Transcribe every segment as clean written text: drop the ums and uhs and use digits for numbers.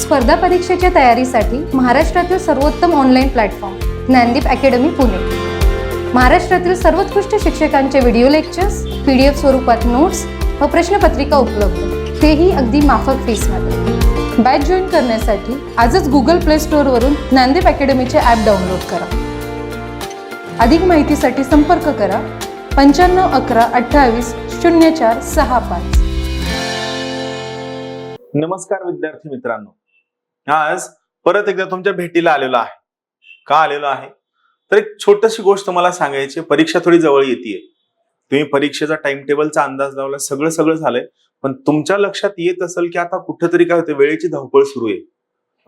स्पर्धा परीक्षेच्या तयारीसाठी महाराष्ट्रातील सर्वोत्तम online platform Dnyanadeep academy Pune. महाराष्ट्रातील सर्वोत्कृष्ट शिक्षकांचे व्हिडिओ लेक्चर्स, PDF स्वरूपात नोट्स व प्रश्नपत्रिका उपलब्ध, तेही अगदी माफक फीसमध्ये। बॅच जॉईन करण्यासाठी आजच गुगल प्ले स्टोअरवरून ज्ञानदीप अकॅडमीचे ॲप डाउनलोड करा। अधिक माहितीसाठी संपर्क करा 95 11 28 04 65। नमस्कार विद्यार्थी मित्रांनो, आज परत एकदा तुमच्या भेटीला आलेलो आहे। का आलेलो आहे तर एक छोटीशी गोष्ट मला सांगायची। परीक्षा थोडी जवळ येतेय, तुम्ही परीक्षेचा टाइम टेबलचा अंदाज लावला, सगळं झालंय, पण तुमच्या लक्षात येत असेल की आता कुठेतरी काय होते, वेळेची धावपळ सुरू आहे,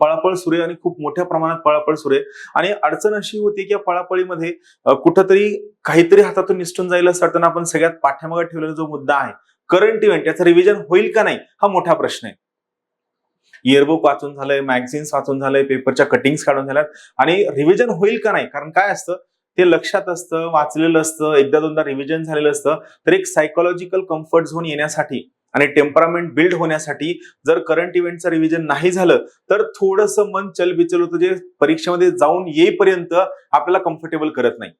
पळापळ सुरू आहे आणि खूप मोठ्या प्रमाणात पळापळ सुरू आहे। आणि अडचण अशी होती की या पळापळीमध्ये कुठेतरी काहीतरी हातातून निसटून जाईल असं वाटतं। आपण सगळ्यात पाठीमागे ठेवलेला जो मुद्दा आहे करंट इव्हेंट, याचं रिव्हिजन होईल का नाही हा मोठा प्रश्न आहे। इयरबुक वाचून झालंय, मॅगझिन्स वाचून झालंय, पेपरच्या कटिंग्स काढून झाल्यात आणि रिव्हिजन होईल का नाही, कारण काय असतं ते लक्षात असतं, वाचलेलं असतं, एकदा दोनदा रिव्हिजन झालेलं असतं। तर एक सायकोलॉजिकल कम्फर्ट झोन येण्यासाठी आणि टेम्परामेंट बिल्ड होण्यासाठी जर करंट इव्हेंटचं रिव्हिजन नाही झालं तर थोडंसं मन चलबिचल होतं, जे परीक्षेमध्ये जाऊन येईपर्यंत आपल्याला कम्फर्टेबल करत नाही।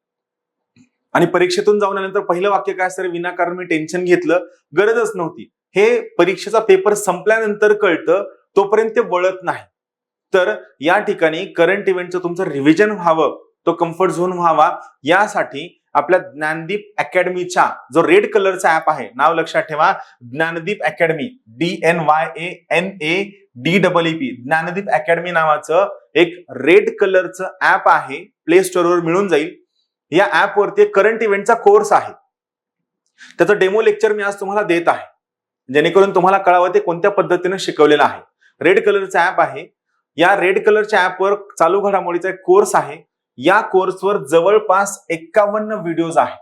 आणि परीक्षेतून जाऊन आल्यानंतर पहिलं वाक्य काय असतं, विनाकारण मी टेन्शन घेतलं, गरजच नव्हती। हे परीक्षेचा पेपर संपल्यानंतर कळतं, तोपर्यंत ते वळत नाही। तर या ठिकाणी करंट इव्हेंटचं तुमचं रिव्हिजन व्हावं, तो कम्फर्ट झोन व्हावा, यासाठी आपल्या ज्ञानदीप अकॅडमीचा जो रेड कलरचा ऍप आहे, नाव लक्षात ठेवा, Dnyanadeep academy, DNYANADEEP, Dnyanadeep academy नावाचं एक रेड कलरचं ऍप आहे, प्ले स्टोअरवर मिळून जाईल। या ऍप वरती करंट इव्हेंटचा कोर्स आहे, त्याचं डेमो लेक्चर मी आज तुम्हाला देत आहे, जेणेकरून तुम्हाला कळावं ते कोणत्या पद्धतीने शिकवलेलं आहे। रेड कलरचा ऍप आहे, या रेड कलरच्या ऍपवर चालू घडामोडीचा एक कोर्स आहे। या कोर्सवर जवळपास 51 व्हिडिओज आहेत।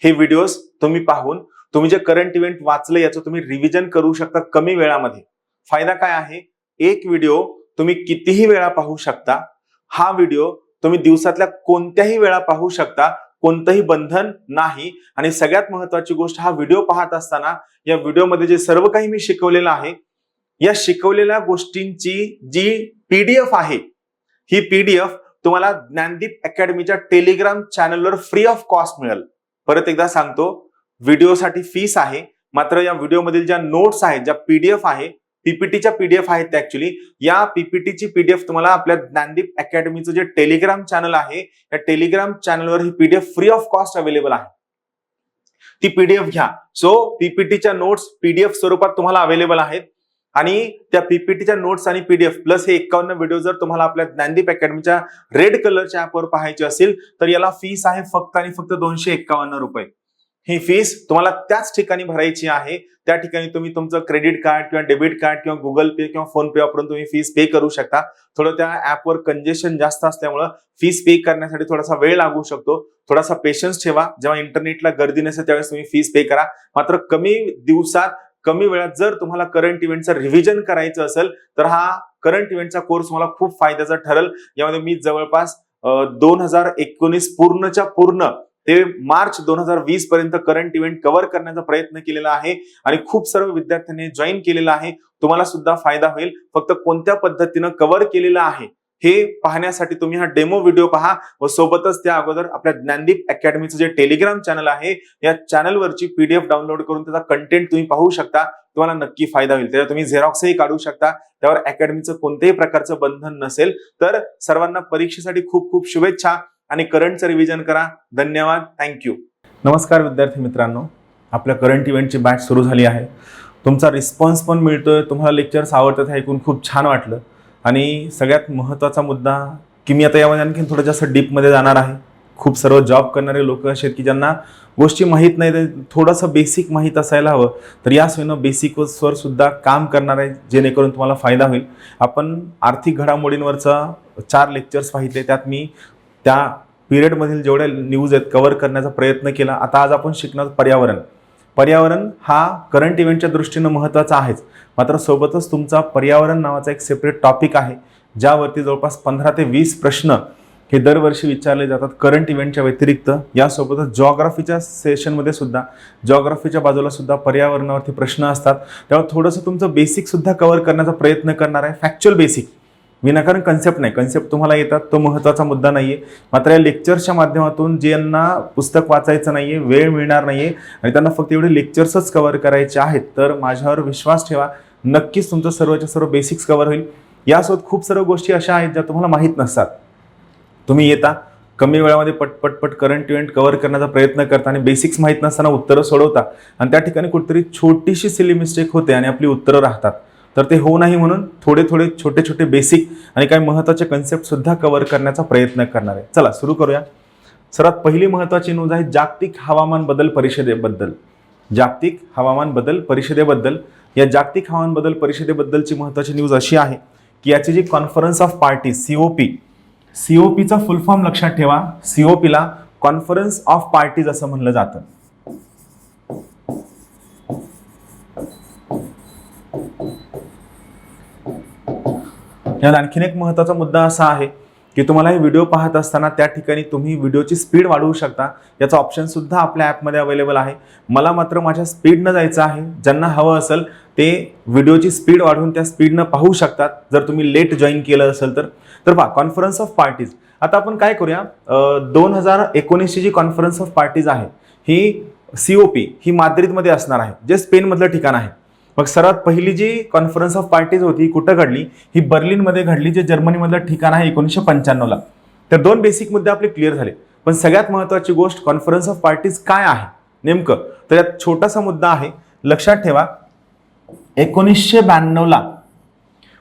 हे व्हिडिओज तुम्ही पाहून तुम्ही जे करंट इव्हेंट वाचले याचं तुम्ही रिव्हिजन करू शकता कमी वेळामध्ये। फायदा काय आहे, एक व्हिडिओ तुम्ही कितीही वेळा पाहू शकता। हा व्हिडिओ तुम्ही दिवसातल्या कोणत्याही वेळा पाहू शकता, कोणतंही बंधन नाही। आणि सगळ्यात महत्वाची गोष्ट, हा व्हिडिओ पाहत असताना या व्हिडिओमध्ये जे सर्व काही मी शिकवलेलं आहे, या शिकवलेल्या गोष्टींची जी PDF आहे, ही PDF तुम्हाला ज्ञानदीप अकॅडमीच्या टेलिग्राम चॅनलवर फ्री ऑफ कॉस्ट मिळेल। परत एकदा सांगतो, व्हिडिओसाठी फीस आहे, मात्र या व्हिडिओमधील ज्या नोट्स आहेत, ज्या PDF आहे, PPTच्या PDF आहेत त्या ऍक्च्युअली, या PPTची PDF तुम्हाला आपल्या ज्ञानदीप अकॅडमीचं जे टेलिग्राम चॅनल आहे, या टेलिग्राम चॅनलवर ही PDF free of cost available आहे। ती PDF घ्या। सो PPTच्या नोट्स PDF स्वरूपात तुम्हाला अवेलेबल आहेत आणि त्या PPTच्या नोट्स आणि PDF प्लस हे 51 व्हिडिओ जर तुम्हाला आपल्या ज्ञानदीप अकॅडमीच्या रेड कलरच्या ऍपवर पाहायचे असेल तर याला फीस आहे फक्त आणि फक्त 251 रुपये। ही फीस तुम्हाला त्याच ठिकाणी भरायची आहे, त्या ठिकाणी तुम्ही तुमचं क्रेडिट कार्ड किंवा डेबिट कार्ड किंवा गुगल पे किंवा फोन पे वापरून तुम्ही फीस पे करू शकता। थोडं त्या ऍपवर कंजेशन जास्त असल्यामुळे फीस पे करण्यासाठी थोडासा वेळ लागू शकतो, थोडासा पेशन्स ठेवा। जेव्हा इंटरनेटला गर्दी नसेल त्यावेळेस तुम्ही फीस पे करा। मात्र कमी दिवसात कमी वेळात जर तुम्हाला करंट इव्हेंटचं रिव्हिजन करायचं असेल तर हा करंट इव्हेंटचा कोर्स मला खूप फायद्याचा ठरेल। यामध्ये मी जवळपास 2019 पूर्णच्या पूर्ण ते मार्च 2020 पर्यंत करंट इव्हेंट कव्हर करण्याचा प्रयत्न केलेला आहे आणि खूप सर्व विद्यार्थ्यांनी जॉईन केलेला आहे। तुम्हाला सुद्धा फायदा होईल। फक्त कोणत्या पद्धतीनं कव्हर केलेलं आहे हे पाहण्यासाठी तुम्ही हा डेमो व्हिडिओ पहा व सोबतच त्या अगोदर आपल्या ज्ञानदीप अकॅडमीचं जे टेलिग्राम चॅनल आहे, या चॅनलवरची PDF डाउनलोड करून त्याचा कंटेंट तुम्ही पाहू शकता, तुम्हाला नक्की फायदा होईल। त्याला तुम्ही झेरॉक्सही काढू शकता, त्यावर अकॅडमीचं कोणत्याही प्रकारचं बंधन नसेल। तर सर्वांना परीक्षेसाठी खूप खूप शुभेच्छा आणि करंटचं रिव्हिजन करा। धन्यवाद, थँक्यू। नमस्कार विद्यार्थी मित्रांनो, आपल्या करंट इव्हेंटची बॅच सुरू झाली आहे। तुमचा रिस्पॉन्स पण मिळतोय, तुम्हाला लेक्चर्स आवडतात हे ऐकून खूप छान वाटलं। आणि सगळ्यात महत्त्वाचा मुद्दा की मी आता यामध्ये आणखी थोडं जास्त डीपमध्ये जाणार आहे। खूप सर्व जॉब करणारे लोक असे आहेत की ज्यांना गोष्टी माहीत नाही, थोडंसं बेसिक माहीत असायला हवं। तर या सोयीनं बेसिकवर सुद्धा काम करणार आहे, जेणेकरून तुम्हाला फायदा होईल। आपण आर्थिक घडामोडींवरचा 4 लेक्चर्स पाहितले, त्यात मी त्या पिरियडमधील जेवढ्या न्यूज आहेत कव्हर करण्याचा प्रयत्न केला। आता आज आपण शिकणार पर्यावरण। पर्यावरण हा करंट इव्हेंटच्या दृष्टीने महत्त्वाचा आहेच, मात्र सोबतच तुमचा पर्यावरण नावाचा एक सेपरेट टॉपिक आहे, ज्यावरती जवळपास 15 ते 20 प्रश्न हे दरवर्षी विचारले जातात करंट इव्हेंटच्या व्यतिरिक्त. यासोबतच जॉग्राफीच्या सेशनमध्ये सुद्धा जॉग्राफीच्या बाजूला सुद्धा पर्यावरणावरती प्रश्न असतात. त्यामुळे थोडंसं तुमचं बेसिक सुद्धा कव्हर करण्याचा प्रयत्न करणार आहे. फॅक्च्युअल बेसिक, विनाकारण कन्सेप्ट नाही. कन्सेप्ट तुम्हाला येतात तो महत्त्वाचा मुद्दा नाही आहे. मात्र या लेक्चर्सच्या माध्यमातून ज्यांना पुस्तक वाचायचं नाही आहे, वेळ मिळणार नाही आहे आणि त्यांना फक्त एवढे लेक्चर्सच कव्हर करायचे आहेत, तर माझ्यावर विश्वास ठेवा, नक्कीच तुमचं सर्वच्या सर्व बेसिक्स कव्हर होईल. यासोबत खूप सर्व गोष्टी अशा आहेत ज्या तुम्हाला माहीत नसतात. तुम्ही येता कमी वेळामध्ये पटपट करंट इव्हेंट कव्हर करण्याचा प्रयत्न करता आणि बेसिक्स माहीत नसताना उत्तरं सोडवता आणि त्या ठिकाणी कुठेतरी छोटीशी सिली मिस्टेक होते आणि आपली उत्तरं राहतात. तर ते होऊ नाही म्हणून थोडे छोटे छोटे बेसिक आणि काही महत्त्वाचे कन्सेप्ट सुद्धा कव्हर करण्याचा प्रयत्न करणार आहे. चला सुरू करूया. सर्वात पहिली महत्त्वाची न्यूज आहे जागतिक हवामान बदल परिषदेबद्दल. जागतिक हवामान बदल परिषदेबद्दल. या जागतिक हवामान बदल परिषदेबद्दलची महत्त्वाची न्यूज अशी आहे की याची जी कॉन्फरन्स ऑफ पार्टीज COPचा फुल फॉर्म लक्षात ठेवा. COPला कॉन्फरन्स ऑफ पार्टीज असं म्हणलं जातं. यात आणखीन एक महत्त्वाचा मुद्दा असा आहे की तुम्हाला हे व्हिडिओ पाहत असताना त्या ठिकाणी तुम्ही व्हिडिओची स्पीड वाढवू शकता. याचा ऑप्शन सुद्धा आपल्या ॲपमध्ये अवेलेबल आहे. मला मात्र माझ्या स्पीडनं जायचं आहे. ज्यांना हवं असेल ते व्हिडिओची स्पीड वाढवून त्या स्पीडनं पाहू शकतात जर तुम्ही लेट जॉईन केलं असेल तर. पहा कॉन्फरन्स ऑफ पार्टीज. आता आपण काय करूया, 2019ची जी कॉन्फरन्स ऑफ पार्टीज आहे ही COP ही माद्रिदमध्ये असणार आहे, जे स्पेनमधलं ठिकाण आहे. मग सर्वात पहिली जी कॉन्फरन्स ऑफ पार्टीज होती ही कुठं घडली, ही बर्लिनमध्ये घडली, जे जर्मनीमधलं ठिकाण आहे 1995ला. तर दोन बेसिक मुद्दे आपले क्लिअर झाले. पण सगळ्यात महत्त्वाची गोष्ट कॉन्फरन्स ऑफ पार्टीज काय आहे नेमकं, तर यात छोटासा मुद्दा आहे लक्षात ठेवा. 1992ला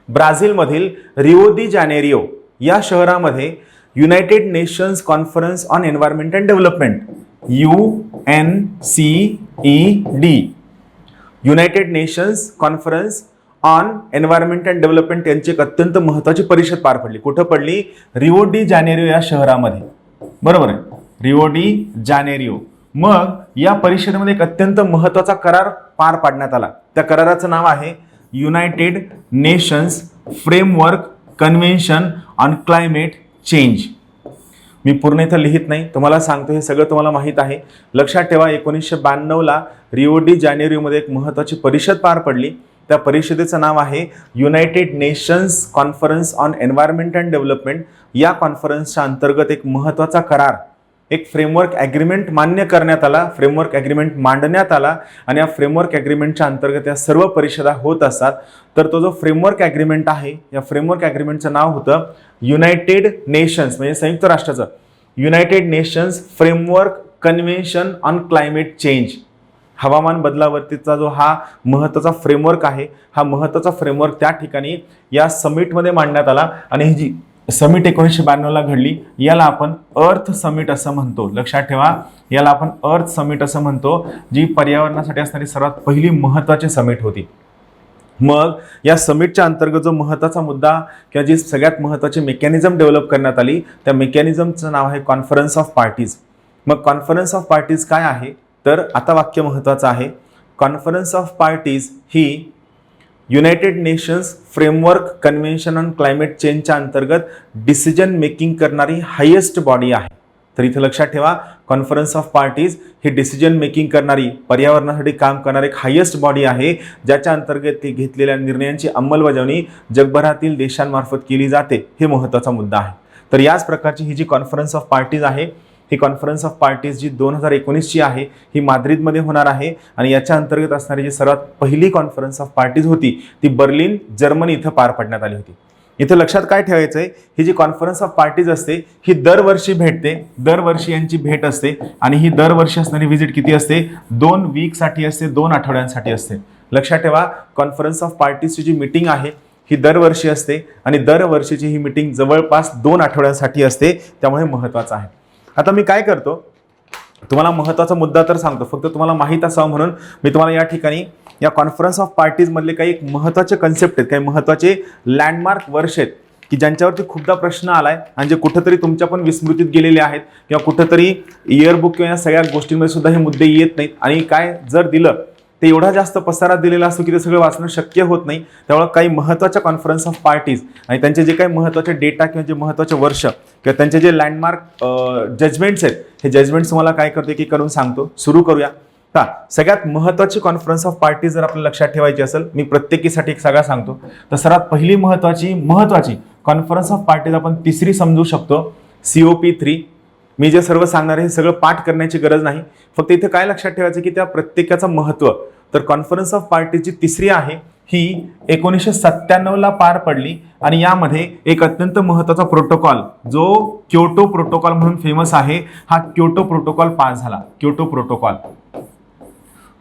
ब्राझीलमधील रिओ दी जानेरिओ या शहरामध्ये United Nations Conference on Environment and development UNCED United Nations Conference on Environment and development यांची एक अत्यंत महत्त्वाची परिषद पार पडली. कुठं पडली? रिओ डी जानेरिओ या शहरामध्ये. बरोबर आहे, रिओ डी जानेरिओ. मग या परिषदेमध्ये एक अत्यंत महत्त्वाचा करार पार पाडण्यात आला. त्या कराराचं नाव आहे United Nations Framework Convention on Climate Change. मी पूर्ण इथं लिहित नाही, तुम्हाला सांगतो, हे सगळं तुम्हाला माहीत आहे. लक्षात ठेवा 1992ला रिओ डी जानेरिओमध्ये एक महत्त्वाची परिषद पार पडली. त्या परिषदेचं नाव आहे United Nations Conference on Environment and development. या कॉन्फरन्सच्या अंतर्गत एक महत्त्वाचा करार, एक फ्रेमवर्क ॲग्रीमेंट मान्य करण्यात आला, फ्रेमवर्क ॲग्रीमेंट मांडण्यात आला आणि या फ्रेमवर्क ॲग्रीमेंटच्या अंतर्गत या सर्व परिषदा होत असतात. तर तो जो फ्रेमवर्क ॲग्रीमेंट आहे, या फ्रेमवर्क ॲग्रीमेंटचं नाव होतं युनायटेड नेशन्स म्हणजे संयुक्त राष्ट्राचं United Nations Framework Convention on Climate change. हवामान बदलावरतीचा जो हा महत्त्वाचा फ्रेमवर्क आहे, हा महत्त्वाचा फ्रेमवर्क त्या ठिकाणी या समिटमध्ये मांडण्यात आला. आणि ही जी समिट 1992ला घडली, याला आपण अर्थ समिट असं म्हणतो. लक्षात ठेवा, याला आपण अर्थ समिट असं म्हणतो, जी पर्यावरणासाठी असणारी सर्वात पहिली महत्त्वाची समिट होती. मग या समिटच्या अंतर्गत जो महत्त्वाचा मुद्दा किंवा जी सगळ्यात महत्त्वाची मेकॅनिझम डेव्हलप करण्यात आली, त्या मेकॅनिझमचं नाव आहे कॉन्फरन्स ऑफ पार्टीज. मग कॉन्फरन्स ऑफ पार्टीज काय आहे, तर आता वाक्य महत्त्वाचं आहे. कॉन्फरन्स ऑफ पार्टीज ही United Nations Framework Convention on Climate चेंजच्या अंतर्गत डिसिजन मेकिंग करणारी हायेस्ट बॉडी आहे. तर इथे लक्षात ठेवा, कॉन्फरन्स ऑफ पार्टीज ही डिसिजन मेकिंग करणारी, पर्यावरणासाठी काम करणारी एक हायेस्ट बॉडी आहे, ज्याच्या अंतर्गत ती घेतलेल्या निर्णयांची अंमलबजावणी जगभरातील देशांमार्फत केली जाते. हे महत्त्वाचा मुद्दा आहे. तर याच प्रकारची ही जी कॉन्फरन्स ऑफ पार्टीज आहे, ही कॉन्फरन्स ऑफ पार्टीज जी 2019ची आहे, ही माद्रिदमध्ये होणार आहे. आणि याच्या अंतर्गत असणारी जी सर्वात पहिली कॉन्फरन्स ऑफ पार्टीज होती, ती बर्लिन जर्मनी इथं पार पडण्यात आली होती. इथं लक्षात काय ठेवायचं आहे, ही जी कॉन्फरन्स ऑफ पार्टीज असते ही दरवर्षी भेटते, दरवर्षी यांची भेट असते. आणि ही दरवर्षी असणारी व्हिजिट किती असते? 2 वीकसाठी असते, 2 आठवड्यांसाठी असते. लक्षात ठेवा, कॉन्फरन्स ऑफ पार्टीजची जी मीटिंग आहे ही दरवर्षी असते आणि दरवर्षीची ही मीटिंग जवळपास 2 आठवड्यांसाठी असते. त्यामुळे महत्त्वाचं आहे. आता मी काय करतो, तुम्हाला महत्त्वाचा मुद्दा तर सांगतो, फक्त तुम्हाला माहीत असावं म्हणून मी तुम्हाला या ठिकाणी या कॉन्फरन्स ऑफ पार्टीज मधले काही एक महत्त्वाचे कन्सेप्ट आहेत, काही महत्त्वाचे लँडमार्क वर्ष आहेत की ज्यांच्यावरती खूपदा प्रश्न आलाय आणि जे कुठेतरी तुमच्या पण विस्मृतीत गेलेले आहेत किंवा कुठेतरी इयरबुक किंवा या सगळ्या गोष्टींमध्ये सुद्धा हे मुद्दे येत नाहीत. आणि काय जर दिलं ते एवढा जास्त पसारा दिलेला असतो की ते सगळं वाचणं शक्य होत नाही. त्यामुळे काही महत्त्वाच्या कॉन्फरन्स ऑफ पार्टीज आणि त्यांचे जे काही महत्त्वाचे डेटा किंवा जे महत्त्वाचे वर्ष किंवा त्यांचे जे लँडमार्क जजमेंट्स आहेत, हे जजमेंट्स तुम्हाला काय करतो की करून सांगतो. सुरू करूया. का सगळ्यात महत्त्वाची कॉन्फरन्स ऑफ पार्टी जर आपल्याला लक्षात ठेवायची असेल, मी प्रत्येकीसाठी एक सगळा सांगतो. तर सर्वात पहिली महत्त्वाची कॉन्फरन्स ऑफ पार्टीज आपण तिसरी समजू शकतो, COP3. मी जे सर्व सांगणार आहे हे सगळं पाठ करण्याची गरज नाही, फक्त इथे काय लक्षात ठेवायचं की त्या प्रत्येकाचं महत्त्व. तर कॉन्फरन्स ऑफ पार्टीची तिसरी आहे ही 1997ला पार पडली आणि यामध्ये एक अत्यंत महत्त्वाचा प्रोटोकॉल जो क्योटो प्रोटोकॉल म्हणून फेमस आहे, हा क्योटो प्रोटोकॉल पास झाला. क्योटो प्रोटोकॉल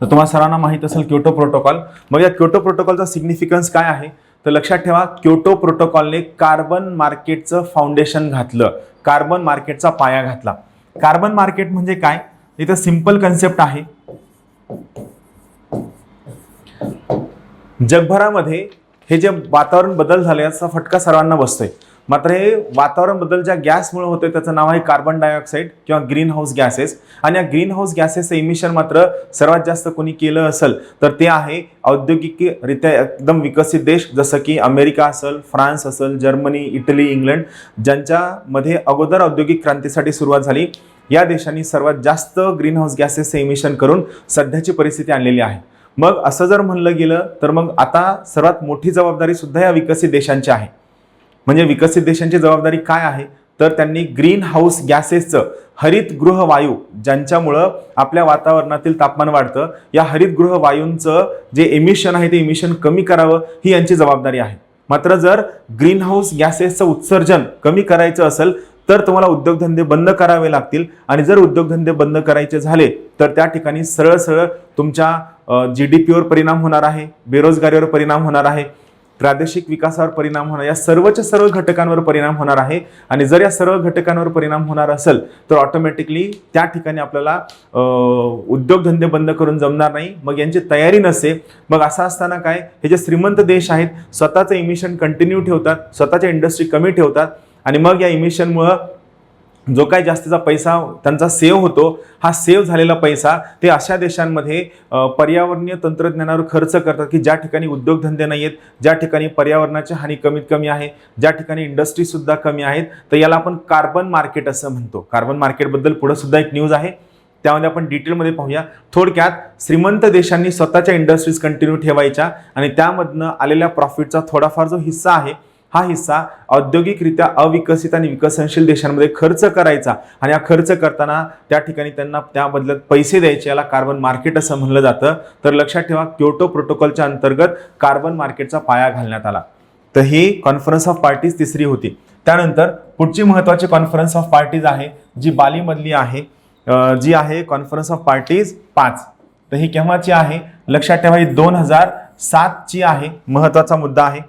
तर तुम्हाला सर्वांना माहित असेल क्योटो प्रोटोकॉल. मग या क्योटो प्रोटोकॉलचा सिग्निफिकन्स काय आहे तर लक्षात ठेवा, क्योटो प्रोटोकॉलने कार्बन मार्केटचं फाउंडेशन घातलं, कार्बन मार्केटचा पाया घातला. कार्बन मार्केट म्हणजे काय, इथं सिंपल कन्सेप्ट आहे. जगभरामध्ये हे जे वातावरण बदल झाले याचा फटका सर्वांना बसतोय. मात्र हे वातावरण बदल ज्या गॅसमुळे होतोय त्याचं नाव आहे कार्बन डायऑक्साईड किंवा ग्रीन हाऊस गॅसेस. आणि या ग्रीन हाऊस गॅसेसचं इमिशन मात्र सर्वात जास्त कोणी केलं असेल तर ते आहे औद्योगिकरित्या एकदम विकसित देश, जसं की अमेरिका असेल, फ्रान्स असेल, जर्मनी, इटली, इंग्लंड, ज्यांच्यामध्ये अगोदर औद्योगिक क्रांतीसाठी सुरुवात झाली. या देशांनी सर्वात जास्त ग्रीन हाऊस गॅसेसचं इमिशन करून सध्याची परिस्थिती आणलेली आहे. मग असं जर म्हणलं गेलं तर मग आता सर्वात मोठी जबाबदारी सुद्धा या विकसित देशांची आहे. म्हणजे विकसित देशांची जबाबदारी काय आहे तर त्यांनी ग्रीन हाऊस गॅसेसचं, हरितगृह वायू ज्यांच्यामुळं आपल्या वातावरणातील तापमान वाढतं, या हरितगृह वायूंचं जे इमिशन आहे ते इमिशन कमी करावं ही यांची जबाबदारी आहे. मात्र जर ग्रीन हाऊस गॅसेसचं उत्सर्जन कमी करायचं असेल तर तुम्हाला उद्योगधंदे बंद करावे लागतील. आणि जर उद्योगधंदे बंद करायचे झाले तर त्या ठिकाणी सरळ सरळ तुमच्या GDPवर परिणाम होणार आहे, बेरोजगारीवर परिणाम होणार आहे, प्रादेशिक विकासावर परिणाम होणार, या सर्वच्या सर्व घटकांवर परिणाम होणार आहे. आणि जर या सर्व घटकांवर परिणाम होणार असेल तर ऑटोमॅटिकली त्या ठिकाणी आपल्याला उद्योगधंदे बंद करून जमणार नाही, मग यांची तयारी नसते. मग असं असताना काय, हे जे श्रीमंत देश आहेत स्वतःचं इमिशन कंटिन्यू ठेवतात, स्वतःच्या इंडस्ट्री कमी ठेवतात आणि मग या इमिशनमुळं जो काही जास्तीचा पैसा त्यांचा सेव्ह होतो, हा सेव्ह झालेला पैसा ते अशा देशांमध्ये पर्यावरणीय तंत्रज्ञानावर खर्च करतात की ज्या ठिकाणी उद्योगधंदे नाही आहेत, ज्या ठिकाणी पर्यावरणाची हानी कमीत कमी आहे, ज्या ठिकाणी इंडस्ट्रीसुद्धा कमी आहेत. तर याला आपण कार्बन मार्केट असं म्हणतो. कार्बन मार्केटबद्दल पुढे सुद्धा एक न्यूज आहे, त्यामध्ये आपण डिटेलमध्ये पाहूया. थोडक्यात श्रीमंत देशांनी स्वतःच्या इंडस्ट्रीज कंटिन्यू ठेवायच्या आणि त्यामधनं आलेल्या प्रॉफिटचा थोडाफार जो हिस्सा आहे हा हिस्सा औद्योगिकरित्या अविकसित आणि विकसनशील देशांमध्ये खर्च करायचा आणि हा खर्च करताना त्या ठिकाणी त्यांना त्या बदल्यात पैसे द्यायचे, याला कार्बन मार्केट असं म्हणलं जातं. तर लक्षात ठेवा, क्योटो प्रोटोकॉलच्या अंतर्गत कार्बन मार्केटचा पाया घालण्यात आला. तर ही कॉन्फरन्स ऑफ पार्टीज तिसरी होती. त्यानंतर पुढची महत्त्वाची कॉन्फरन्स ऑफ पार्टीज आहे जी बालीमधली आहे, जी आहे कॉन्फरन्स ऑफ पार्टीज 5. तर ही केव्हाची आहे लक्षात ठेवा, ही 2007ची आहे. महत्त्वाचा मुद्दा आहे.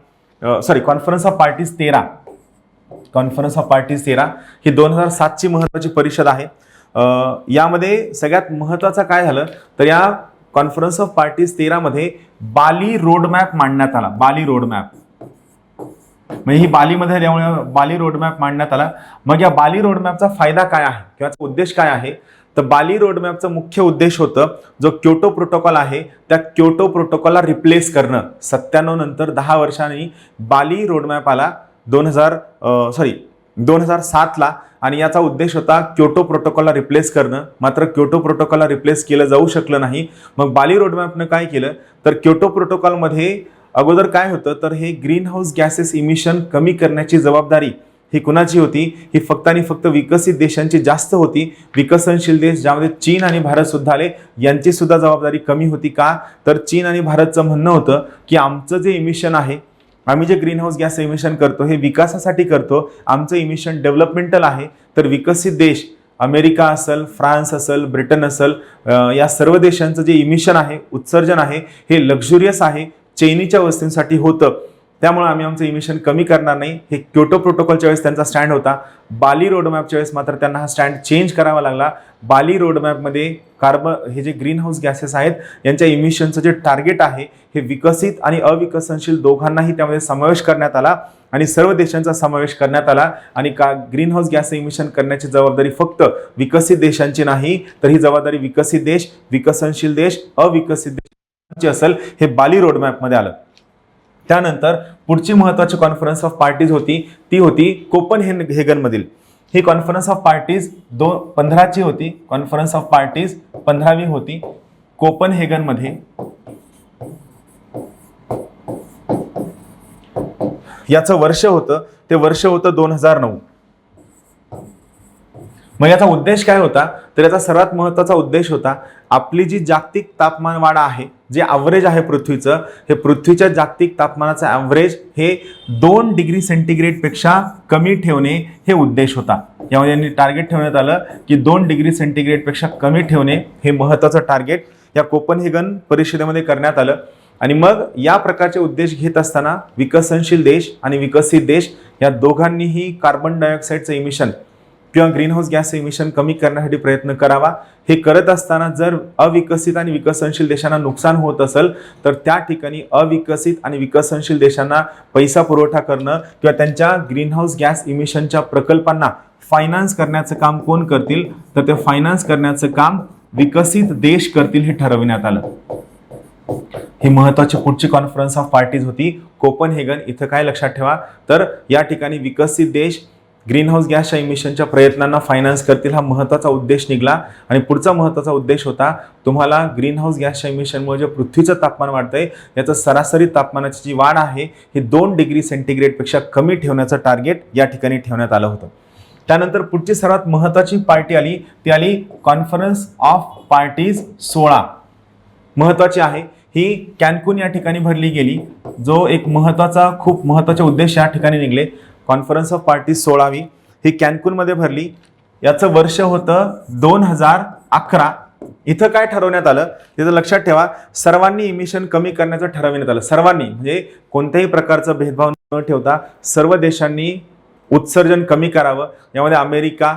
Conference of parties 13. Conference of parties 13 ही 2007ची महत्त्वाची परिषद आहे. यामध्ये सगळ्यात महत्त्वाचं काय झालं तर या कॉन्फरन्स ऑफ पार्टीज 13 मध्ये बाली रोडमॅप मांडण्यात आला. बाली रोडमॅप म्हणजे ही बालीमध्ये बाली रोडमॅप मांडण्यात आला. मग या बाली रोडमॅपचा फायदा काय आहे किंवा उद्देश काय आहे तर बाली रोडमॅपचा मुख्य उद्देश होतं जो क्योटो प्रोटोकॉल आहे त्या क्योटो प्रोटोकॉलला रिप्लेस करणं. 97 नंतर 10 वर्षांनी बाली रोडमॅप आला 2007ला आणि याचा उद्देश होता क्योटो प्रोटोकॉलला रिप्लेस करणं. मात्र क्योटो प्रोटोकॉलला रिप्लेस केलं जाऊ शकलं नाही. मग बाली रोडमॅपनं काय केलं तर क्योटो प्रोटोकॉलमध्ये अगोदर काय होतं तर हे ग्रीन हाऊस गॅसेस इमिशन कमी करण्याची जबाबदारी ही कुणाची होती, ही फक्त आणि फक्त विकसित देशांची जास्त होती. विकसनशील देश ज्यामध्ये चीन आणि भारत सुद्धा आले यांची सुद्धा जबाबदारी कमी होती. का तर चीन आणि भारतचं म्हणणं होतं की आमचं जे इमिशन आहे, आम्ही जे ग्रीन हाऊस गॅस इमिशन करतो हे विकासासाठी करतो, आमचं इमिशन डेव्हलपमेंटल आहे. तर विकसित देश अमेरिका असेल, फ्रान्स असेल, ब्रिटन असेल, या सर्व देशांचं जे इमिशन आहे, उत्सर्जन आहे हे लक्झुरियस आहे, चैनीच्या वस्तूंसाठी होतं, त्यामुळे आम्ही आमचं इमिशन कमी करणार नाही. हे क्योटो प्रोटोकॉलच्या वेळेस त्यांचा स्टँड होता. बाली रोडमॅपच्या वेळेस मात्र त्यांना हा स्टँड चेंज करावा लागला. बाली रोडमॅपमध्ये कार्बन हे जे ग्रीन हाऊस गॅसेस आहेत यांच्या इमिशनचं जे टार्गेट आहे हे विकसित आणि अविकसनशील दोघांनाही त्यामध्ये समावेश करण्यात आला आणि सर्व देशांचा समावेश करण्यात आला. आणि ग्रीन हाऊस गॅस इमिशन करण्याची जबाबदारी फक्त विकसित देशांची नाही, तर ही जबाबदारी विकसित देश, विकसनशील देश, अविकसित देश असेल हे बाली रोडमॅप मध्ये आलं. त्यानंतर पुढची महत्वाची कॉन्फरन्स ऑफ पार्टीज होती ती होती कोपनहेगन मधील. ही कॉन्फरन्स ऑफ पार्टीज 2015ची होती. कॉन्फरन्स ऑफ पार्टीज 15वी होती कोपनहेगन मध्ये. याचं वर्ष होतं ते वर्ष होतं 2009. मग याचा उद्देश काय होता तर याचा सर्वात महत्वाचा उद्देश होता आपली जी जागतिक तापमान वाढ आहे, जे ॲव्हरेज आहे पृथ्वीचं, हे पृथ्वीच्या जागतिक तापमानाचं ॲव्हरेज हे 2 डिग्री सेंटीग्रेड पेक्षा कमी ठेवणे हे उद्देश होता. यामध्ये यांनी टार्गेट ठेवण्यात आलं की 2 डिग्री सेंटीग्रेड पेक्षा कमी ठेवणे हे महत्वाचं टार्गेट या कोपनहेगन परिषदेमध्ये करण्यात आलं. आणि मग या प्रकारचे उद्देश घेत असताना विकसनशील देश आणि विकसित देश या दोघांनीही कार्बन डायऑक्साईडचं इमिशन किंवा ग्रीनहाऊस गॅस इमिशन कमी करण्यासाठी प्रयत्न करावा. हे करत असताना जर अविकसित आणि विकसनशील देशांना नुकसान होत असेल तर त्या ठिकाणी अविकसित आणि विकसनशील देशांना पैसा पुरवठा करणं किंवा त्यांच्या ग्रीनहाऊस गॅस इमिशनच्या प्रकल्पांना फायनान्स करण्याचं काम कोण करतील तर ते फायनान्स करण्याचं काम विकसित देश करतील हे ठरविण्यात आलं. ही महत्वाची पुढची कॉन्फरन्स ऑफ पार्टीज होती कोपनहेगन. इथं काय लक्षात ठेवा तर या ठिकाणी विकसित देश ग्रीनहाऊस गॅसच्या इमिशनच्या प्रयत्नांना फायनान्स करतील हा महत्त्वाचा उद्देश निघाला. आणि पुढचा महत्त्वाचा उद्देश होता तुम्हाला ग्रीनहाऊस गॅसच्या इमिशनमुळे जे पृथ्वीचं तापमान वाढतंय याचं सरासरी तापमानाची जी वाढ आहे ही 2 डिग्री सेंटीग्रेडपेक्षा कमी ठेवण्याचं टार्गेट या ठिकाणी ठेवण्यात आलं होतं. त्यानंतर पुढची सर्वात महत्त्वाची पार्टी आली ती आली कॉन्फरन्स ऑफ पार्टीज 16. महत्त्वाची आहे ही कॅन्कुन या ठिकाणी भरली गेली. जो एक खूप महत्त्वाचे उद्देश या ठिकाणी निघले. कॉन्फरन्स ऑफ पार्टीज 16वी ही कॅन्कुनमध्ये भरली. याचं वर्ष होतं 2011. इथं काय ठरवण्यात आलं तिथं लक्षात ठेवा सर्वांनी इमिशन कमी करण्याचं ठरवण्यात आलं. सर्वांनी म्हणजे कोणत्याही प्रकारचं भेदभाव न ठेवता सर्व देशांनी उत्सर्जन कमी करावं. यामध्ये अमेरिका,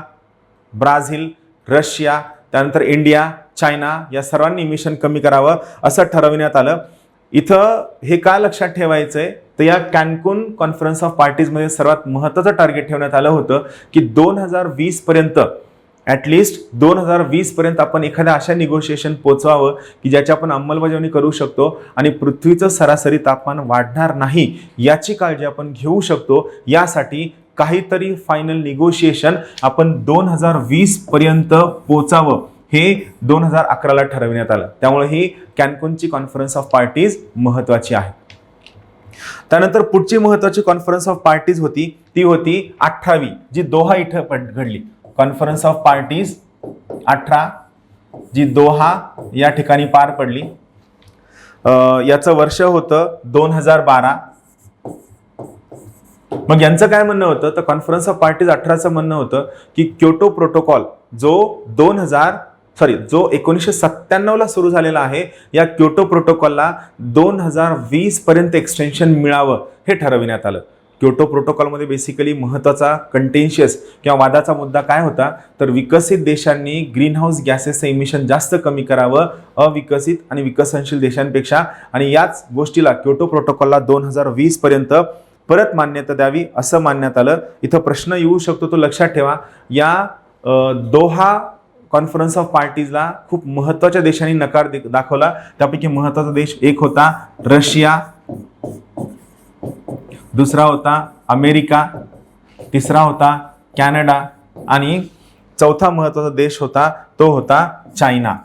ब्राझील, रशिया, त्यानंतर इंडिया, चायना या सर्वांनी इमिशन कमी करावं असं ठरवण्यात आलं. इथं हे का लक्षात ठेवायचंय तर या कॅन्कुन कॉन्फरन्स ऑफ पार्टीजमध्ये सर्वात महत्त्वाचं टार्गेट ठेवण्यात आलं होतं की 2020 पर्यंत ॲटलिस्ट 2020 पर्यंत आपण एखाद्या अशा निगोशिएशन पोहोचवावं की ज्याची आपण अंमलबजावणी करू शकतो आणि पृथ्वीचं सरासरी तापमान वाढणार नाही याची काळजी आपण घेऊ शकतो. यासाठी काहीतरी फायनल निगोशिएशन आपण 2020 पर्यंत पोहोचावं हे 2011ला ठरवण्यात आलं. त्यामुळे ही कॅन्कुनची कॉन्फरन्स ऑफ पार्टीज महत्त्वाची आहे. त्यानंतर पुढची महत्त्वाची कॉन्फरन्स ऑफ पार्टीज होती ती होती 18वी जी दोहा इथं घडली. कॉन्फरन्स ऑफ पार्टीज 18 जी दोहा या ठिकाणी पार पडली. याचं वर्ष होतं 2012. मग यांचं काय म्हणणं होतं तर कॉन्फरन्स ऑफ पार्टीज 18चं म्हणणं होतं की क्योटो प्रोटोकॉल जो 1997ला सुरू झालेला आहे या क्योटो प्रोटोकॉलला 2020 पर्यंत एक्सटेन्शन मिळावं हे ठरविण्यात आलं. क्योटो प्रोटोकॉलमध्ये बेसिकली महत्त्वाचा कंटेन्शियस किंवा वादाचा मुद्दा काय होता तर विकसित देशांनी ग्रीनहाऊस गॅसेसचं इमिशन जास्त कमी करावं अविकसित आणि विकसनशील देशांपेक्षा. आणि याच गोष्टीला क्योटो प्रोटोकॉलला 2020 पर्यंत परत मान्यता द्यावी असं मानण्यात आलं. इथं प्रश्न येऊ शकतो तो लक्षात ठेवा. या दोहा कॉन्फरन्स ऑफ पार्टीजला खूप महत्त्वाच्या देशांनी नकार दाखवला. त्यापैकी महत्त्वाचा देश एक होता रशिया, दुसरा होता अमेरिका, तिसरा होता कॅनडा आणि चौथा महत्त्वाचा देश होता तो होता चायना.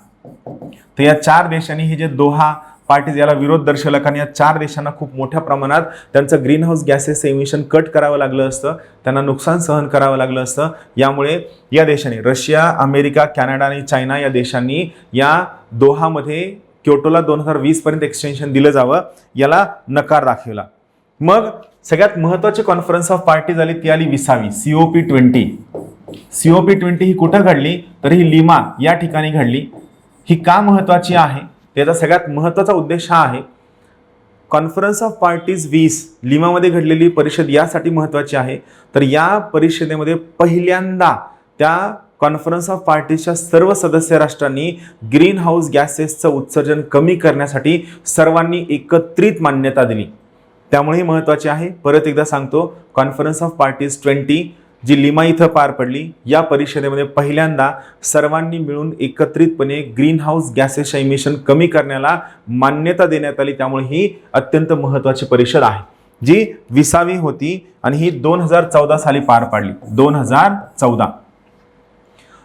तर या 4 देशांनी हे जे दोहा पार्टीज याला विरोध दर्शवला कारण या 4 देशांना खूप मोठ्या प्रमाणात त्यांचं ग्रीनहाऊस गॅसेसचं इमिशन कट करावं लागलं असतं, त्यांना नुकसान सहन करावं लागलं असतं. यामुळे या देशांनी रशिया, अमेरिका, कॅनडा आणि चायना या देशांनी या दोहामध्ये क्योटोला 2020 पर्यंत एक्सटेन्शन दिलं जावं याला नकार दाखवला. मग सगळ्यात महत्त्वाची कॉन्फरन्स ऑफ पार्टी झाली ती आली 20वी COP20. COP20 ही कुठं घडली तर ही लिमा या ठिकाणी घडली. ही का महत्त्वाची आहे त्याचा सगळ्यात महत्त्वाचा उद्देश हा आहे. कॉन्फरन्स ऑफ पार्टीज 20 लिमामध्ये घडलेली परिषद यासाठी महत्त्वाची आहे तर या परिषदेमध्ये पहिल्यांदा त्या कॉन्फरन्स ऑफ पार्टीजच्या सर्व सदस्य राष्ट्रांनी ग्रीन हाऊस गॅसेसचं उत्सर्जन कमी करण्यासाठी सर्वांनी एकत्रित मान्यता दिली. त्यामुळे ही महत्त्वाची आहे. परत एकदा सांगतो कॉन्फरन्स ऑफ पार्टीज 20 जी लिमा इथं पार पडली. या परिषदेमध्ये पहिल्यांदा सर्वांनी मिळून एकत्रितपणे ग्रीन हाऊस गॅसेसच्या इमिशन कमी करण्याला मान्यता देण्यात आली. त्यामुळे ही अत्यंत महत्त्वाची परिषद आहे, जी 20वी होती आणि ही 2014 साली पार पाडली. 2014.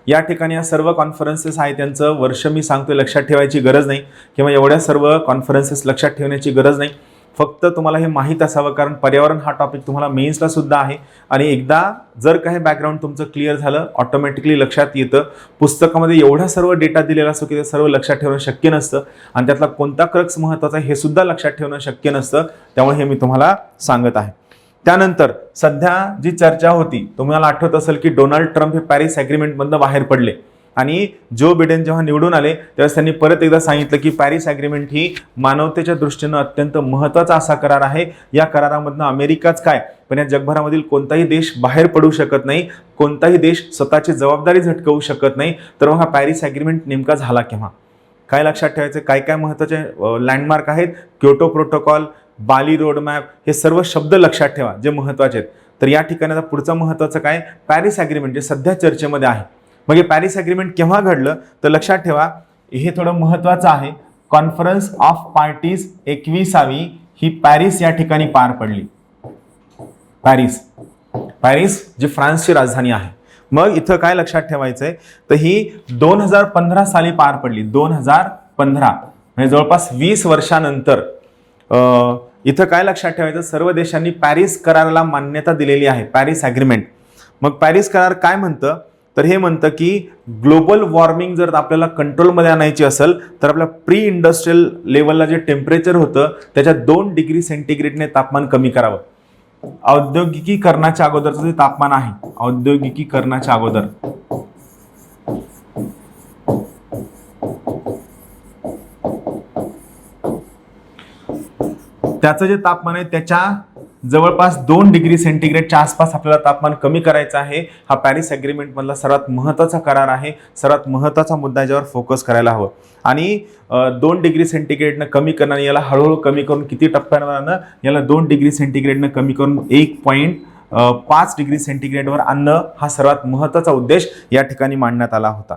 या ठिकाणी या सर्व कॉन्फरन्सेस आहे त्यांचं वर्ष मी सांगतोय, लक्षात ठेवायची गरज नाही किंवा एवढ्या सर्व कॉन्फरन्सेस लक्षात ठेवण्याची गरज नाही. फक्त तुम्हाला हे माहीत असावं, कारण पर्यावरण हा टॉपिक तुम्हाला मेन्सला सुद्धा आहे आणि एकदा जर काही बॅकग्राऊंड तुमचं क्लिअर झालं ऑटोमॅटिकली लक्षात येतं. पुस्तकामध्ये एवढा सर्व डेटा दिलेला असतो की ते सर्व लक्षात ठेवणं शक्य नसतं आणि त्यातला कोणता क्रक्स महत्त्वाचा आहे हे सुद्धा लक्षात ठेवणं शक्य नसतं. त्यामुळे हे मी तुम्हाला सांगत आहे. त्यानंतर सध्या जी चर्चा होती, तुम्हाला आठवत असेल की डोनाल्ड ट्रम्प हे पॅरिस ॲग्रीमेंटमधनं बाहेर पडले आणि जो बिडेन जेव्हा निवडून आले त्यावेळेस त्यांनी परत एकदा सांगितलं की पॅरिस ॲग्रीमेंट ही मानवतेच्या दृष्टीनं अत्यंत महत्त्वाचा असा करार आहे. या करारामधनं अमेरिकाच काय पण या जगभरामधील कोणताही देश बाहेर पडू शकत नाही, कोणताही देश स्वतःची जबाबदारी झटकवू शकत नाही. तर मग हा पॅरिस ॲग्रीमेंट नेमका झाला केव्हा, काय लक्षात ठेवायचं, काय काय महत्त्वाचे लँडमार्क आहेत, क्योटो प्रोटोकॉल, बाली रोडमॅप, हे सर्व शब्द लक्षात ठेवा जे महत्त्वाचे आहेत. तर या ठिकाणी आता पुढचं महत्त्वाचं काय, पॅरिस ॲग्रीमेंट जे सध्या चर्चेमध्ये आहे. मग हे पॅरिस ॲग्रीमेंट केव्हा घडलं तर लक्षात ठेवा, हे थोडं महत्त्वाचं आहे. कॉन्फरन्स ऑफ पार्टीज 21वी ही पॅरिस या ठिकाणी पार पडली. पॅरिस जी फ्रान्सची राजधानी आहे. मग इथं काय लक्षात ठेवायचंय तर ही 2015 साली पार पडली. 2015 म्हणजे जवळपास 20 वर्षानंतर. इथं काय लक्षात ठेवायचं, सर्व देशांनी पॅरिस कराराला मान्यता दिलेली आहे, पॅरिस ॲग्रीमेंट. मग पॅरिस करार काय म्हणतं तर हे म्हणतं की ग्लोबल वॉर्मिंग जर आपल्याला कंट्रोलमध्ये आणायची असेल तर आपल्या प्री इंडस्ट्रियल लेवलला जे टेम्परेचर होतं त्याच्या 2 डिग्री सेंटीग्रेडने तापमान कमी करावं. औद्योगिकीकरणाच्या अगोदरचं जे तापमान आहे, औद्योगिकीकरणाच्या अगोदर त्याचं जे तापमान आहे त्याच्या जवळपास 2 डिग्री सेंटीग्रेडच्या आसपास आपल्याला तापमान कमी करायचं आहे. हा पॅरिस ॲग्रीमेंट मधला सर्वात महत्त्वाचा करार आहे, सर्वात महत्त्वाचा मुद्दा ज्यावर फोकस करायला हवं. आणि 2 डिग्री सेंटीग्रेडनं कमी करणं, याला हळूहळू कमी करून किती टप्प्यांवर याला 2 डिग्री सेंटीग्रेडनं कमी करून 1.5 डिग्री सेंटीग्रेडवर आणणं हा सर्वात महत्त्वाचा उद्देश या ठिकाणी मांडण्यात आला होता.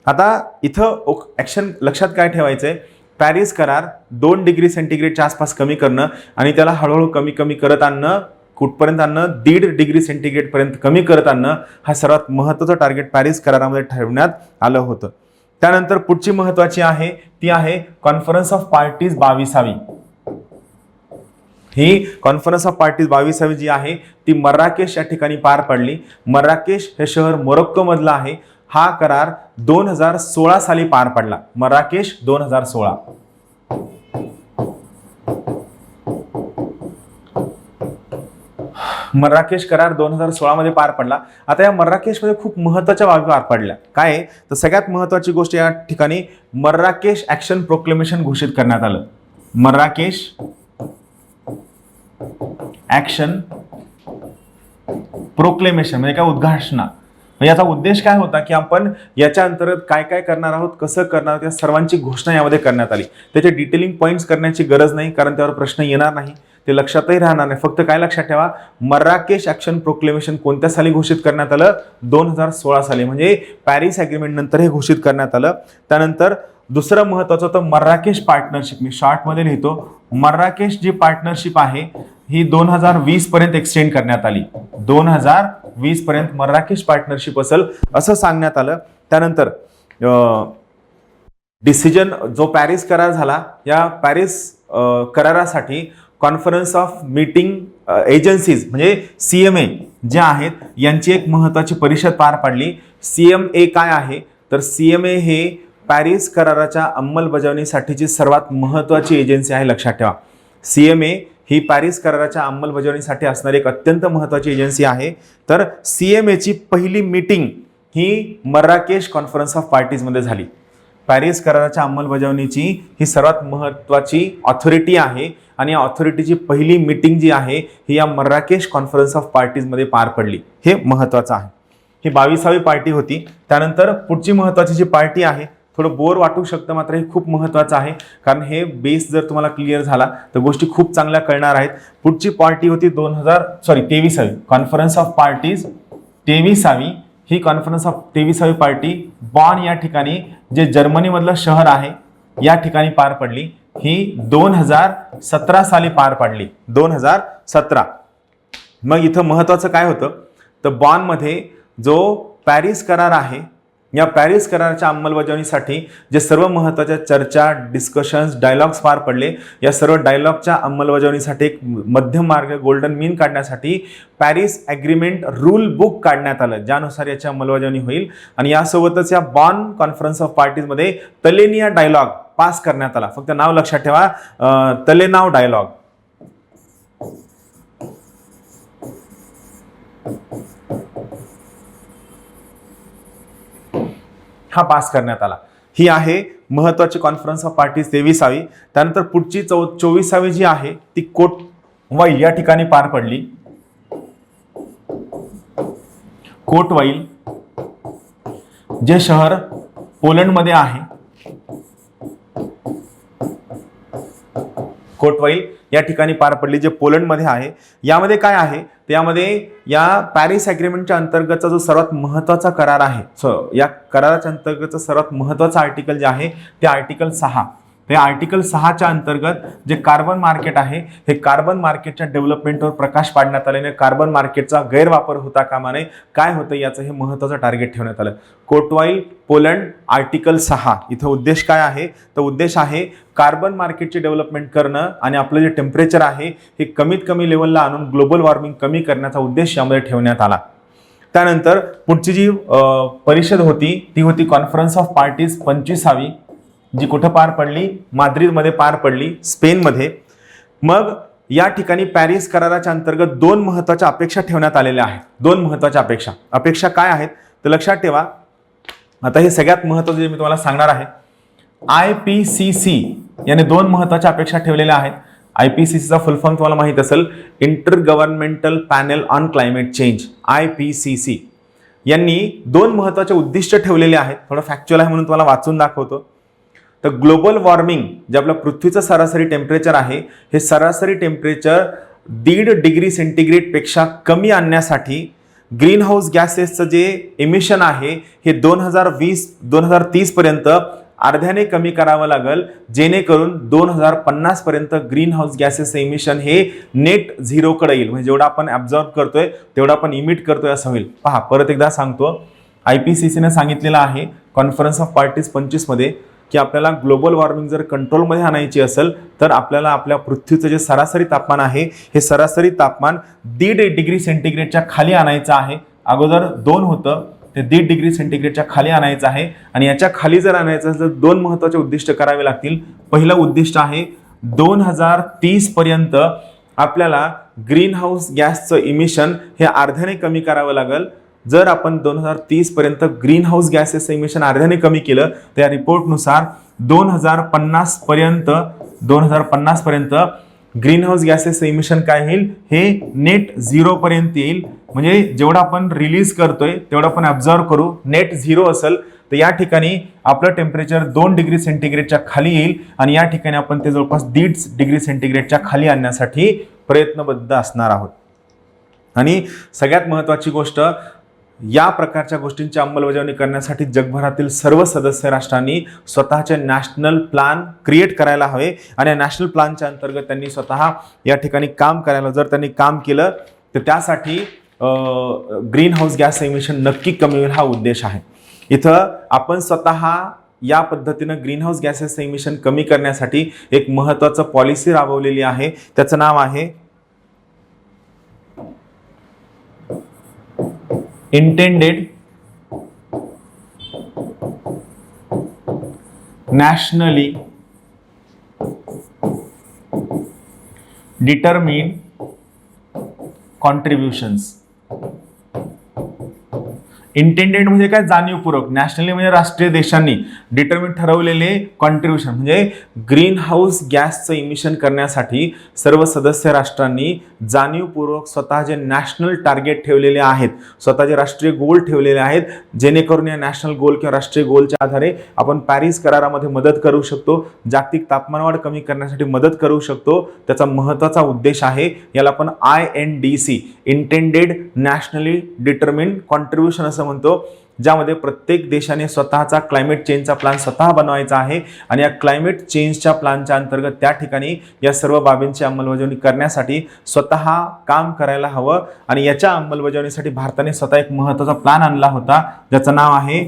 आता इथं ॲक्शन लक्षात काय ठेवायचंय, पॅरिस करार 2 डिग्री सेंटीग्रेडच्या आसपास कमी करणं आणि त्याला हळूहळू कमी करत आणणं, कुठपर्यंत आणणं, 1.5 डिग्री सेंटीग्रेडपर्यंत कमी करत आणणं हा सर्वात महत्त्वाचं टार्गेट पॅरिस करारामध्ये ठरवण्यात आलं होतं. त्यानंतर पुढची महत्त्वाची आहे ती आहे कॉन्फरन्स ऑफ पार्टीज 22वी. ही कॉन्फरन्स ऑफ पार्टीज 22वी जी आहे ती मर्राकेश या ठिकाणी पार पडली. मर्राकेश हे शहर मोरोक्को मधलं आहे. हा करार 2016 साली पार पडला. मर्राकेश 2016. मर्राकेश करार 2016 मध्ये पार पडला. आता या मर्राकेशमध्ये खूप महत्त्वाच्या बाबी पार पडल्या. काय तर सगळ्यात महत्त्वाची गोष्ट या ठिकाणी मर्राकेश ऍक्शन प्रोक्लेमेशन घोषित करण्यात आलं. मर्राकेश ऍक्शन प्रोक्लेमेशन म्हणजे काय, उद्घोषणा. याचा उद्देश काय होता की आपण याच्या अंतर्गत काय काय करणार आहोत, कसं करणार आहोत, या सर्वांची घोषणा यामध्ये करण्यात आली. त्याचे डिटेलिंग पॉईंट्स करण्याची गरज नाही, कारण त्यावर प्रश्न येणार नाही, ते लक्षातही राहणार नाही. फक्त काय लक्षात ठेवा, मर्राकेश ऍक्शन प्रोक्लेमेशन कोणत्या साली घोषित करण्यात आलं, 2016 साली, म्हणजे पॅरिस ॲग्रीमेंट नंतर हे घोषित करण्यात आलं. त्यानंतर दुसरं महत्त्वाचं होतं मर्राकेश पार्टनरशिप. मी शॉर्टमध्ये लिहितो, मर्राकेश जी पार्टनरशिप आहे ही 2020 पर्यंत एक्सटेंड करण्यात आली. 2020 पर्यंत मर्राकेश पार्टनरशिप असेल असं सांगण्यात आलं. त्यानंतर डिसिजन जो पॅरिस करार झाला, या पॅरिस करारासाठी कॉन्फरन्स ऑफ मीटिंग एजन्सीज म्हणजे CMA ज्या आहेत यांची एक महत्त्वाची परिषद पार पाडली. CMA काय आहे तर CMA हे पॅरिस कराराच्या अंमलबजावणीसाठीची सर्वात महत्त्वाची एजन्सी आहे. लक्षात ठेवा, CMA ही पॅरिस कराराच्या अंमलबजावणीसाठी असणारी एक अत्यंत महत्त्वाची एजन्सी आहे. तर CMAची पहिली meeting he Marrakesh conference of पार्टीजमध्ये झाली. पॅरिस कराराच्या अंमलबजावणीची ही सर्वात महत्त्वाची ऑथॉरिटी आहे आणि या ऑथॉरिटीची पहिली मीटिंग जी आहे ही या मर्राकेश कॉन्फरन्स ऑफ पार्टीजमध्ये पार पडली. हे महत्त्वाचं आहे. ही 22वी पार्टी होती. त्यानंतर पुढची महत्त्वाची जी पार्टी आहे, थोडं बोर वाटू शकतं, मात्र हे खूप महत्त्वाचं आहे, कारण हे बेस जर तुम्हाला क्लिअर झाला तर गोष्टी खूप चांगल्या कळणार आहेत. पुढची पार्टी होती 23वी कॉन्फरन्स ऑफ पार्टीज 23वी ही कॉन्फरन्स ऑफ 23वी पार्टी बॉन या ठिकाणी जे जर्मनीमधलं शहर आहे या ठिकाणी पार पडली. ही 2017 साली पार पडली. 2017. मग इथं महत्वाचं काय होतं तर बॉनमध्ये जो पॅरिस करार आहे या पॅरिस कराराच्या अंमलबजावणीसाठी जे सर्व महत्त्वाच्या चर्चा, डिस्कशन्स, डायलॉग्स पार पडले, या सर्व डायलॉगच्या अंमलबजावणीसाठी एक मध्यम मार्ग, गोल्डन मीन काढण्यासाठी पॅरिस ॲग्रीमेंट रूल बुक काढण्यात आलं, ज्यानुसार याची अंमलबजावणी होईल. आणि यासोबतच या बॉन कॉन्फरन्स ऑफ पार्टीजमध्ये तलेनिया डायलॉग पास करण्यात आला. फक्त नाव लक्षात ठेवा, तलेनाव डायलॉग. हा पास करण्यात आला. ही आहे महत्वाची कॉन्फरन्स ऑफ पार्टीज 23वी. त्यानंतर पुढची 24वी जी आहे ती कोटवाईल या ठिकाणी पार पडली. कोटवाईल जे शहर पोलंडमध्ये आहे, कोटवाईल या ठिकाणी पार पडली जे पोलंडमध्ये आहे. यामध्ये काय आहे, त्यामध्ये या पॅरिस ॲग्रीमेंटच्या अंतर्गतचा जो सर्वात महत्त्वाचा करार आहे, या कराराच्या अंतर्गतचा सर्वात महत्त्वाचा आर्टिकल जे आहे ते आर्टिकल 6. त्या आर्टिकल 6च्या अंतर्गत जे कार्बन मार्केट आहे, हे कार्बन मार्केटच्या डेव्हलपमेंटवर प्रकाश पाडण्यात आल्याने कार्बन मार्केटचा गैरवापर होता कामा नये. काय होतं याचं हे महत्त्वाचं टार्गेट ठेवण्यात आलं. कोटवाईल, पोलंड, आर्टिकल 6. इथं उद्देश काय आहे तर उद्देश आहे कार्बन मार्केटची डेव्हलपमेंट करणं आणि आपलं जे टेम्परेचर आहे हे कमीत कमी लेवलला आणून ग्लोबल वॉर्मिंग कमी करण्याचा उद्देश यामध्ये ठेवण्यात आला. त्यानंतर पुढची जी परिषद होती ती होती कॉन्फरन्स ऑफ पार्टीज 25वी, जी कुठं पार पडली, माद्रिदमध्ये पार पडली, स्पेनमध्ये. मग या ठिकाणी पॅरिस कराराच्या अंतर्गत 2 महत्त्वाच्या अपेक्षा ठेवण्यात आलेल्या आहेत. 2 महत्त्वाच्या अपेक्षा काय आहेत तर लक्षात ठेवा. आता हे सगळ्यात महत्त्वाचं जे मी तुम्हाला सांगणार आहे, IPCC याने 2 महत्त्वाच्या अपेक्षा ठेवलेल्या आहेत. IPCCचा फुल फॉर्म तुम्हाला माहित असेल, inter governmental panel on Climate change. IPCC यांनी 2 महत्त्वाचे उद्दिष्ट ठेवलेले आहेत. थोडं फॅक्च्युअल आहे म्हणून तुम्हाला वाचून दाखवतो. तर ग्लोबल वॉर्मिंग जे आपलं पृथ्वीचं सरासरी टेम्परेचर आहे, हे सरासरी टेम्परेचर 1.5 डिग्री सेंटीग्रेड पेक्षा कमी आणण्यासाठी ग्रीन हाऊस गॅसेसचं जे इमिशन आहे हे 2030 पर्यंत अर्ध्याने कमी करावं लागेल, जेणेकरून 2050 पर्यंत ग्रीन हाऊस गॅसेसचं इमिशन हे नेट झिरोकडे येईल. म्हणजे जेवढा आपण ॲब्झॉर्ब करतोय तेवढा आपण इमिट करतोय असं होईल. पहा, परत एकदा सांगतो, IPCCने सांगितलेलं आहे कॉन्फरन्स ऑफ पार्टीज 25 मध्ये की आपल्याला ग्लोबल वॉर्मिंग जर कंट्रोलमध्ये आणायची असेल तर आपल्याला आपल्या पृथ्वीचं जे सरासरी तापमान आहे हे सरासरी तापमान 1.5 डिग्री सेंटीग्रेडच्या खाली आणायचं आहे. अगोदर 2 होतं, ते 1.5 डिग्री सेंटीग्रेडच्या खाली आणायचं आहे. आणि याच्या खाली जर आणायचं असेल तर 2 महत्त्वाचे उद्दिष्ट करावे लागतील. पहिलं उद्दिष्ट आहे 2030 पर्यंत आपल्याला ग्रीन हाऊस गॅसचं इमिशन हे अर्ध्याने कमी करावं लागेल. जर आपण 2030 पर्यंत ग्रीन हाऊस गॅसेसचं इमिशन अर्ध्याने कमी केलं तर या रिपोर्टनुसार 2050 पर्यंत ग्रीन हाऊस गॅसेसचं इमिशन काय होईल, हे नेट 0 पर्यंत येईल. म्हणजे जेवढा आपण रिलीज करतोय तेवढा आपण ॲब्झॉर्ब करू. नेट 0 असेल तर या ठिकाणी आपलं टेम्परेचर 2 डिग्री सेंटीग्रेडच्या खाली येईल आणि या ठिकाणी आपण ते जवळपास 1.5 डिग्री सेंटीग्रेडच्या खाली आणण्यासाठी प्रयत्नबद्ध असणार आहोत. आणि सगळ्यात महत्त्वाची गोष्ट, या प्रकारच्या गोष्टींची अंमलबजावणी करण्यासाठी जगभरातील सर्व सदस्य राष्ट्रांनी स्वतःचे नॅशनल प्लॅन क्रिएट करायला हवे आणि नॅशनल प्लॅनच्या अंतर्गत त्यांनी स्वतः या ठिकाणी काम करायला, जर त्यांनी काम केलं तर त्यासाठी ग्रीन हाऊस गॅस इमिशन नक्की कमी होईल, हा उद्देश आहे. इथं आपण स्वतः या पद्धतीनं ग्रीन हाऊस गॅसेसचं इमिशन कमी करण्यासाठी एक महत्त्वाचं पॉलिसी राबवलेली आहे. त्याचं नाव आहे इंटेंडेड नॅशनली डिटरमिन्ड कॉन्ट्रीब्युशन्स. इंटेंडेड म्हणजे काय, जाणीवपूर्वक. नॅशनली म्हणजे राष्ट्रीय देशांनी. डिटरमिन ठरवलेले कॉन्ट्रीब्युशन म्हणजे ग्रीन हाऊस गॅसचं इमिशन करण्यासाठी सर्व सदस्य राष्ट्रांनी जाणीवपूर्वक स्वतः जे नॅशनल टार्गेट ठेवलेले आहेत, स्वतःचे राष्ट्रीय गोल ठेवलेले आहेत, जेणेकरून या नॅशनल गोल किंवा राष्ट्रीय गोलच्या आधारे आपण पॅरिस करारामध्ये मदत करू शकतो, जागतिक तापमानवाढ कमी करण्यासाठी मदत करू शकतो. त्याचा महत्त्वाचा उद्देश आहे, याला आपण INDC intended nationally determined contribution असं म्हणतो, ज्यामध्ये प्रत्येक देशाने स्वतःचा क्लायमेट चेंजचा प्लॅन स्वतः बनवायचा आहे आणि या क्लायमेट चेंजच्या प्लॅनच्या अंतर्गत त्या ठिकाणी या सर्व बाबींची अंमलबजावणी करण्यासाठी स्वतः काम करायला हवं. आणि याच्या अंमलबजावणीसाठी भारताने स्वतः एक महत्त्वाचा प्लॅन आणला होता, ज्याचं नाव आहे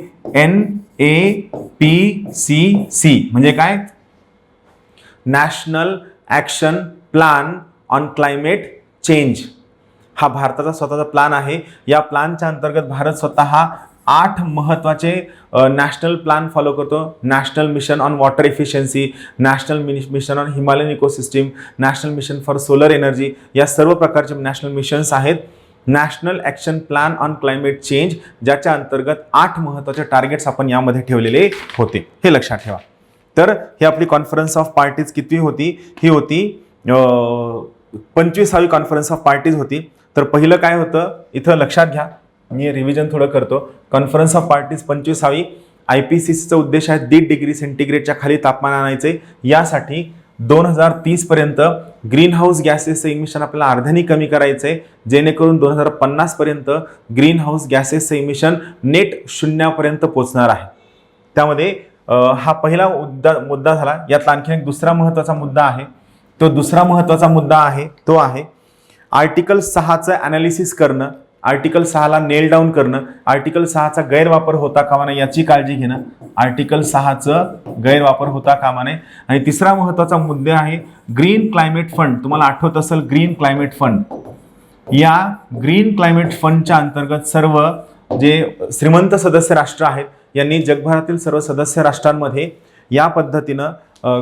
NAPCC. म्हणजे काय? National action plan on Climate change. हा भारताचा स्वतःचा प्लॅन आहे. या प्लॅनच्या अंतर्गत भारत स्वतः 8 महत्त्वाचे नॅशनल प्लॅन फॉलो करतो. National mission on water efficiency, national mission on Himalayan ecosystem, national mission for solar energy, या सर्व प्रकारचे नॅशनल मिशन्स आहेत. National action plan on Climate change, ज्याच्या अंतर्गत 8 महत्त्वाचे टार्गेट्स आपण यामध्ये ठेवलेले होते, हे लक्षात ठेवा. तर ही आपली कॉन्फरन्स ऑफ पार्टीज किती होती? ही होती 25वी कॉन्फरन्स ऑफ पार्टीज होती. तर पहिलं काय होतं इथं लक्षात घ्या, मी रिव्हिजन थोडं करतो. कॉन्फरन्स ऑफ पार्टीज 25वी IPCCचा उद्देश आहे 1.5 डिग्री सेंटीग्रेडच्या खाली तापमान आणायचे. यासाठी 2030 पर्यंत ग्रीन हाऊस गॅसेसचं इमिशन आपल्याला अर्ध्याने कमी करायचंय, जेणेकरून 2050 पर्यंत ग्रीन हाऊस गॅसेसचं इमिशन नेट 0पर्यंत पोहोचणार आहे. त्यामध्ये हा पहिला मुद्दा झाला. यातला आणखी एक दुसरा महत्त्वाचा मुद्दा आहे. तो दुसरा महत्त्वाचा मुद्दा आहे तो आहे आर्टिकल 6चं ॲनालिसिस करणं, आर्टिकल 6ला नेल डाऊन करणं, आर्टिकल 6चा गैरवापर होता कामा नये याची काळजी घेणं, आर्टिकल 6चं गैरवापर होता कामा नये. आणि तिसरा महत्त्वाचा मुद्दा आहे ग्रीन क्लायमेट फंड. तुम्हाला आठवत असेल ग्रीन क्लायमेट फंड. या ग्रीन क्लायमेट फंडच्या अंतर्गत सर्व जे श्रीमंत सदस्य राष्ट्र आहेत यांनी जगभरातील सर्व सदस्य राष्ट्रांमध्ये या पद्धतीनं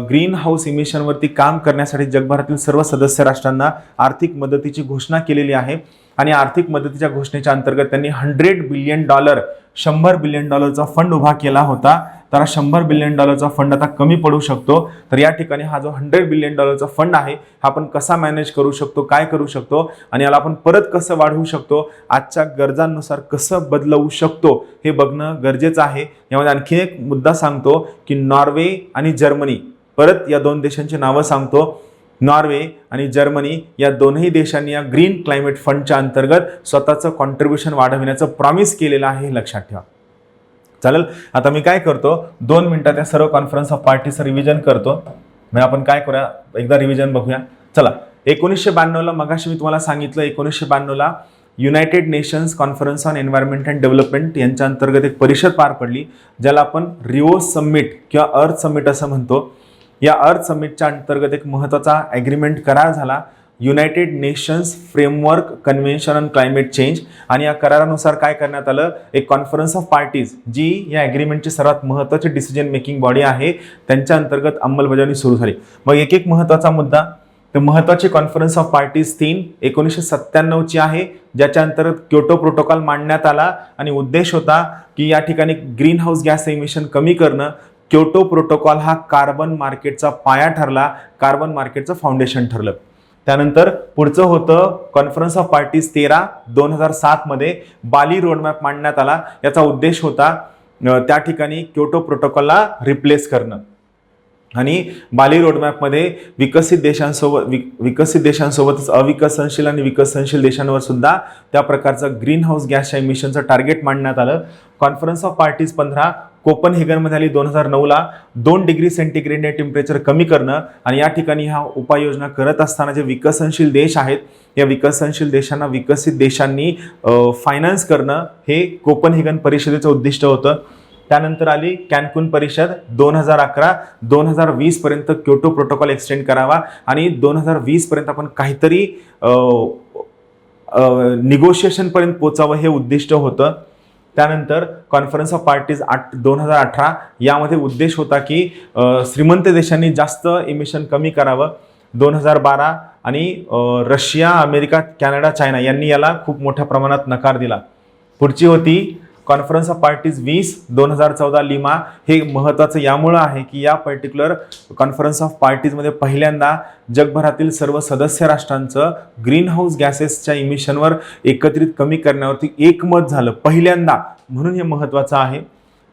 ग्रीन हाऊस इमिशनवरती काम करण्यासाठी जगभरातील सर्व सदस्य राष्ट्रांना आर्थिक मदतीची घोषणा केलेली आहे. आणि आर्थिक मदतीच्या घोषणेच्या अंतर्गत त्यांनी $100 बिलियन $100 बिलियन फंड उभा केला होता. तर $100 बिलियन फंड आता कमी पडू शकतो. तर या ठिकाणी हा जो $100 बिलियन फंड आहे हा आपण कसा मॅनेज करू शकतो, काय करू शकतो आणि याला आपण परत कसं वाढवू शकतो, आजच्या गरजांनुसार कसं बदलवू शकतो हे बघणं गरजेचं आहे. यामध्ये आणखी एक मुद्दा सांगतो की नॉर्वे आणि जर्मनी, परत या 2 देशांची नावं सांगतो. नॉर्वे आणि जर्मनी या दोनही देशांनी या ग्रीन क्लायमेट फंडच्या अंतर्गत स्वतःचं कॉन्ट्रीब्युशन वाढवण्याचं प्रॉमिस केलेलं आहे, हे लक्षात ठेवा. चालेल. आता मी काय करतो 2 मिनिटात या सर्व कॉन्फरन्स ऑफ पार्टीचं रिव्हिजन करतो. मग आपण काय करूया, एकदा रिव्हिजन बघूया. चला. 1992ला मगाशी मी तुम्हाला सांगितलं 1992ला United Nations Conference on Environment and Development यांच्या अंतर्गत एक परिषद पार पडली, ज्याला आपण रिओ समिट किंवा अर्थ समिट असं म्हणतो. या अर्थ समिटच्या अंतर्गत एक महत्त्वाचा ॲग्रीमेंट करार झाला, United Nations Framework Convention on Climate change. आणि या करारानुसार काय करण्यात आलं, एक कॉन्फरन्स ऑफ पार्टीज जी या ॲग्रीमेंटची सर्वात महत्त्वाची डिसिजन मेकिंग बॉडी आहे त्यांच्या अंतर्गत अंमलबजावणी सुरू झाली. मग एक महत्त्वाचा मुद्दा, तर महत्त्वाची कॉन्फरन्स ऑफ पार्टीज 3 1997ची आहे, ज्याच्या अंतर्गत क्योटो प्रोटोकॉल मांडण्यात आला आणि उद्देश होता की या ठिकाणी ग्रीन हाऊस गॅस इमिशन कमी करणं. क्योटो प्रोटोकॉल हा कार्बन मार्केटचा पाया ठरला, कार्बन मार्केटचं फाउंडेशन ठरलं. त्यानंतर पुढचं होतं कॉन्फरन्स ऑफ पार्टीज 13 2007 मध्ये बाली रोडमॅप मांडण्यात आला. याचा उद्देश होता त्या ठिकाणी क्योटो प्रोटोकॉलला रिप्लेस करणं. आणि बाली रोडमॅपमध्ये विकसित देशांसोबतच अविकसनशील आणि विकसनशील देशांवर सुद्धा त्या प्रकारचं ग्रीन हाऊस गॅसच्या इमिशनचं टार्गेट मांडण्यात आलं. कॉन्फरन्स ऑफ पार्टीज 15 कोपनहेगनमध्ये आली 2009ला. 2 डिग्री सेंटीग्रेडने टेम्परेचर कमी करणं आणि या ठिकाणी ह्या उपाययोजना करत असताना जे विकसनशील देश आहेत या विकसनशील देशांना विकसित देशांनी फायनान्स करणं हे कोपनहेगन परिषदेचं उद्दिष्ट होतं. त्यानंतर आली कॅन्कुन परिषद 2011-2020 पर्यंत क्योटो प्रोटोकॉल एक्सटेंड करावा आणि 2020 पर्यंत आपण काहीतरी निगोशिएशन पर्यंत पोचावं हे उद्दिष्ट होतं. त्यानंतर कॉन्फरन्स ऑफ पार्टीज 2018 यामध्ये उद्देश होता की श्रीमंत देशांनी जास्त इमिशन कमी करावं. 2012 आणि रशिया, अमेरिका, कॅनडा, चायना यांनी याला खूप मोठ्या प्रमाणात नकार दिला. पुढची होती कॉन्फरन्स ऑफ पार्टीज 20/2014 लिमा हे महत्त्वाचं यामुळं आहे की या पर्टिक्युलर कॉन्फरन्स ऑफ पार्टीजमध्ये पहिल्यांदा जगभरातील सर्व सदस्य राष्ट्रांचं ग्रीन हाऊस गॅसेसच्या इमिशनवर एकत्रित कमी करण्यावरती एकमत झालं पहिल्यांदा, म्हणून हे महत्त्वाचं आहे.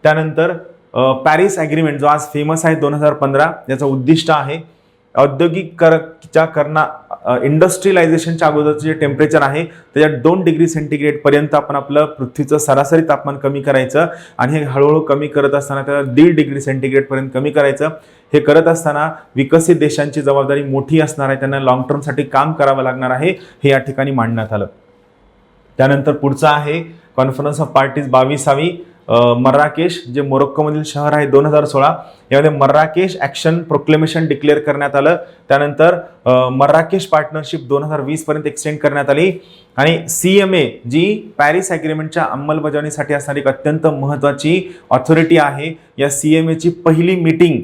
त्यानंतर पॅरिस ॲग्रीमेंट जो आज फेमस आहे 2015, याचं उद्दिष्ट आहे इंडस्ट्रियलायझेशनच्या अगोदरचं जे टेम्परेचर आहे त्याच्यात 2 डिग्री सेंटीग्रेड पर्यंत आपण आपलं पृथ्वीचं सरासरी तापमान कमी करायचं आणि हे हळूहळू कमी करत असताना त्याला 1.5 डिग्री सेंटीग्रेड पर्यंत कमी करायचं. हे करत असताना विकसित देशांची जबाबदारी मोठी असणार आहे, त्यांना लॉंग टर्मसाठी काम करावं लागणार आहे, हे या ठिकाणी मांडण्यात आलं. त्यानंतर पुढचं आहे कॉन्फरन्स ऑफ पार्टीज 22वी मर्राकेश जे मोरोक्कोमधील शहर आहे 2016, यामध्ये मर्राकेश ॲक्शन प्रोक्लेमेशन डिक्लेअर करण्यात आलं. त्यानंतर मर्राकेश पार्टनरशिप 2020 पर्यंत एक्सटेंड करण्यात आली आणि CMA जी पॅरिस ॲग्रीमेंटच्या अंमलबजावणीसाठी असणारी एक अत्यंत महत्त्वाची ऑथॉरिटी आहे, या CMA ची पहिली मीटिंग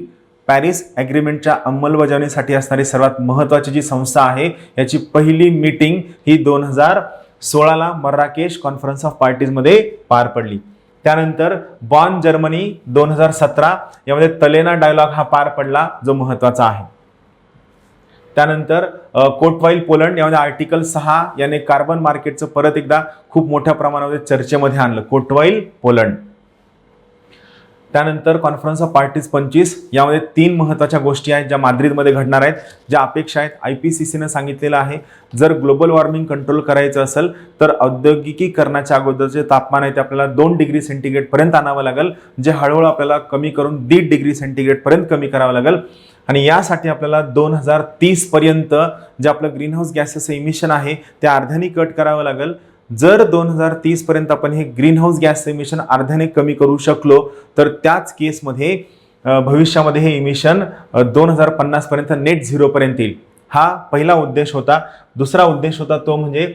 पॅरिस ॲग्रीमेंटच्या अंमलबजावणीसाठी असणारी सर्वात महत्त्वाची जी संस्था आहे याची पहिली meeting he 2016ला Marrakesh conference of पार्टीजमध्ये पार पडली. त्यानंतर बॉन जर्मनी 2017 यामध्ये तलेना डायलॉग हा पार पडला जो महत्त्वाचा आहे. त्यानंतर कोटवाईल पोलंड यामध्ये आर्टिकल 6 याने कार्बन मार्केटचं परत एकदा खूप मोठ्या प्रमाणामध्ये चर्चेमध्ये आणलं, कोटवाईल पोलंड. त्यानंतर कॉन्फरन्स ऑफ पार्टीज 25 यामध्ये 3 महत्त्वाच्या गोष्टी आहेत ज्या माद्रिदमध्ये घडणार आहेत, ज्या अपेक्षा आहेत. IPCCनं सांगितलेलं आहे जर ग्लोबल वॉर्मिंग कंट्रोल करायचं असेल तर औद्योगिकीकरणाच्या अगोदरचे तापमान आहे ते आपल्याला 2 डिग्री सेंटीग्रेड पर्यंत आणावं लागेल, जे हळूहळू आपल्याला कमी करून 1.5 डिग्री सेंटीग्रेड पर्यंत कमी करावं लागेल. आणि यासाठी आपल्याला 2030 पर्यंत जे आपलं ग्रीन हाऊस गॅसेसचं इमिशन आहे ते अर्ध्याने कट करावं लागेल. जर 2030 पर्यंत आपण हे ग्रीन हाऊस गॅस इमिशन अर्ध्याने कमी करू शकलो तर त्याच केसमध्ये भविष्यामध्ये हे इमिशन 2050 पर्यंत नेट झिरो पर्यंत येईल. हा पहिला उद्देश होता. दुसरा उद्देश होता तो म्हणजे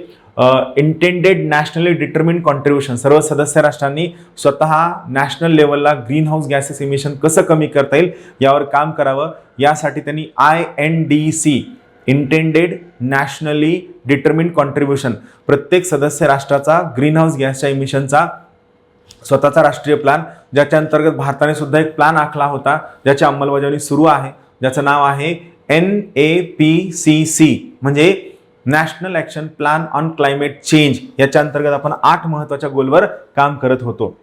इंटेंडेड नॅशनली डिटर्मिन्ड कॉन्ट्रीब्युशन, सर्व सदस्य राष्ट्रांनी स्वतः नॅशनल लेवलला ग्रीन हाऊस गॅसेस इमिशन कसं कमी करता येईल यावर काम करावं. यासाठी त्यांनी INDC intended nationally determined contribution, प्रत्येक सदस्य राष्ट्राचा ग्रीन हाऊस गॅसच्या इमिशनचा स्वतःचा राष्ट्रीय प्लॅन, ज्याच्या अंतर्गत भारताने सुद्धा एक प्लॅन आखला होता ज्याची अंमलबजावणी सुरू आहे, ज्याचं नाव आहे NAPCC म्हणजे national action plan on Climate change. याच्या अंतर्गत आपण 8 महत्त्वाच्या गोलवर काम करत होतो.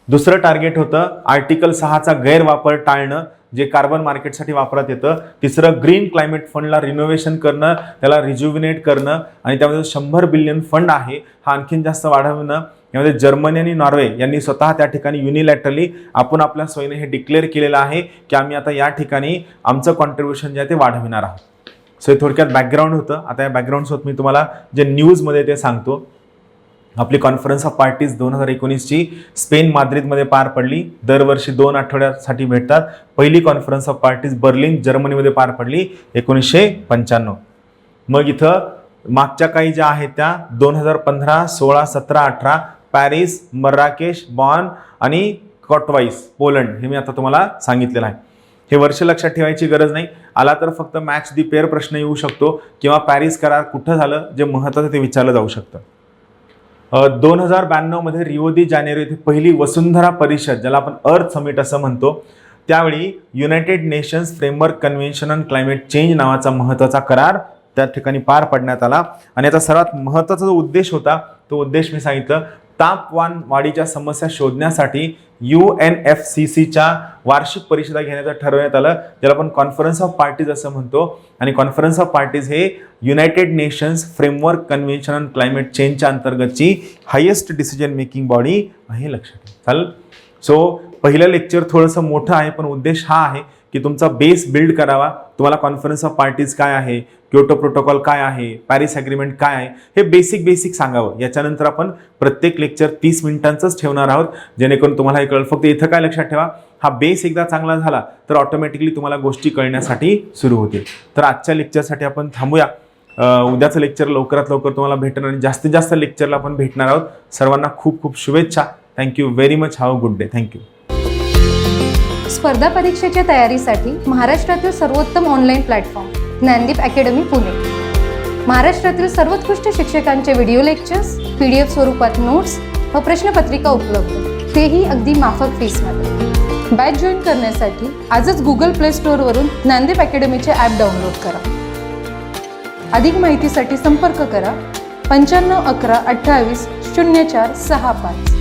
दुसरं टार्गेट होतं आर्टिकल 6चा गैरवापर टाळणं जे कार्बन मार्केटसाठी वापरात येतं. तिसरं ग्रीन क्लायमेट फंडला रिनोव्हेशन करणं, त्याला रिज्युविनेट करणं आणि त्यामध्ये 100 बिलियन फंड आहे हा आणखीन जास्त वाढवणं. यामध्ये जर्मनी आणि नॉर्वे यांनी स्वतः त्या ठिकाणी युनिलॅटरली आपण आपल्या सोयीने हे डिक्लेअर केलेलं आहे की आम्ही आता या ठिकाणी आमचं कॉन्ट्रीब्युशन जे आहे ते वाढविणार आहोत. सो हे थोडक्यात बॅकग्राऊंड होतं. आता या बॅकग्राऊंडसोबत मी तुम्हाला जे न्यूजमध्ये ते सांगतो. आपली कॉन्फरन्स ऑफ पार्टीज 2019ची स्पेन माद्रिदमध्ये पार पडली. दरवर्षी 2 आठवड्यासाठी भेटतात. पहिली कॉन्फरन्स ऑफ पार्टीज बर्लिन जर्मनीमध्ये पार पडली 1995. मग इथं मागच्या काही ज्या आहेत त्या 2015, 16, 17, 18 पॅरिस, मर्राकेश, बॉन आणि कोटवाईस पोलंड हे मी आता तुम्हाला सांगितलेलं आहे. हे वर्ष लक्षात ठेवायची गरज नाही. आला तर फक्त मॅच दी पेअर प्रश्न येऊ शकतो किंवा पॅरिस करार कुठं झालं जे महत्त्वाचं ते विचारलं जाऊ शकतं. 2092 मध्ये रिओ दी जानेरो येथे पहिली वसुंधरा परिषद ज्याला आपण अर्थ समिट असं म्हणतो, त्यावेळी United Nations Framework Convention on Climate change नावाचा महत्त्वाचा करार त्या ठिकाणी पार पडण्यात आला. आणि याचा सर्वात महत्त्वाचा जो उद्देश होता तो उद्देश मी सांगितलं, तापमान वाढीच्या समस्या शोधण्यासाठी UNFCCच्या वार्षिक परिषदा घेण्याचं ठरवण्यात आलं, ज्याला आपण कॉन्फरन्स ऑफ पार्टीज असं म्हणतो. आणि कॉन्फरन्स ऑफ पार्टीज हे United Nations Framework Convention on Climate चेंजच्या अंतर्गतची हायेस्ट डिसिजन मेकिंग बॉडी आहे, लक्षात चालेल. सो पहिलं लेक्चर थोडंसं मोठं आहे पण उद्देश हा आहे की तुमचा बेस बिल्ड करावा. तुम्हाला कॉन्फरन्स ऑफ पार्टीज काय आहे, क्योटो प्रोटोकॉल काय आहे, पॅरिस ॲग्रीमेंट काय आहे हे बेसिक सांगावं. याच्यानंतर आपण प्रत्येक लेक्चर 30 मिनिटांचंच ठेवणार आहोत जेणेकरून तुम्हाला हे कळेल. फक्त इथं काय लक्षात ठेवा, हा बेस एकदा चांगला झाला तर ऑटोमॅटिकली तुम्हाला गोष्टी कळण्यासाठी सुरू होतील. तर आजच्या लेक्चरसाठी आपण थांबूया. उद्याचं लेक्चर लवकरात लवकर तुम्हाला भेटणार आणि जास्तीत जास्त लेक्चरला आपण भेटणार आहोत. सर्वांना खूप खूप शुभेच्छा. Thank you very much. Have a good day. Thank you. स्पर्धा परीक्षेच्या तयारीसाठी महाराष्ट्रातील सर्वोत्तम online platform Dnyanadeep academy Pune. महाराष्ट्रातील सर्वोत्कृष्ट शिक्षकांचे व्हिडिओ लेक्चर्स, PDF स्वरूपात नोट्स व प्रश्नपत्रिका उपलब्ध. तेही अगदी माफक फीसमध्ये. बॅच जॉईन करण्यासाठी आजच गुगल प्ले स्टोअरवरून ज्ञानदीप अकॅडमीचे ॲप डाउनलोड करा. अधिक माहितीसाठी संपर्क करा 95 11 28 04 65.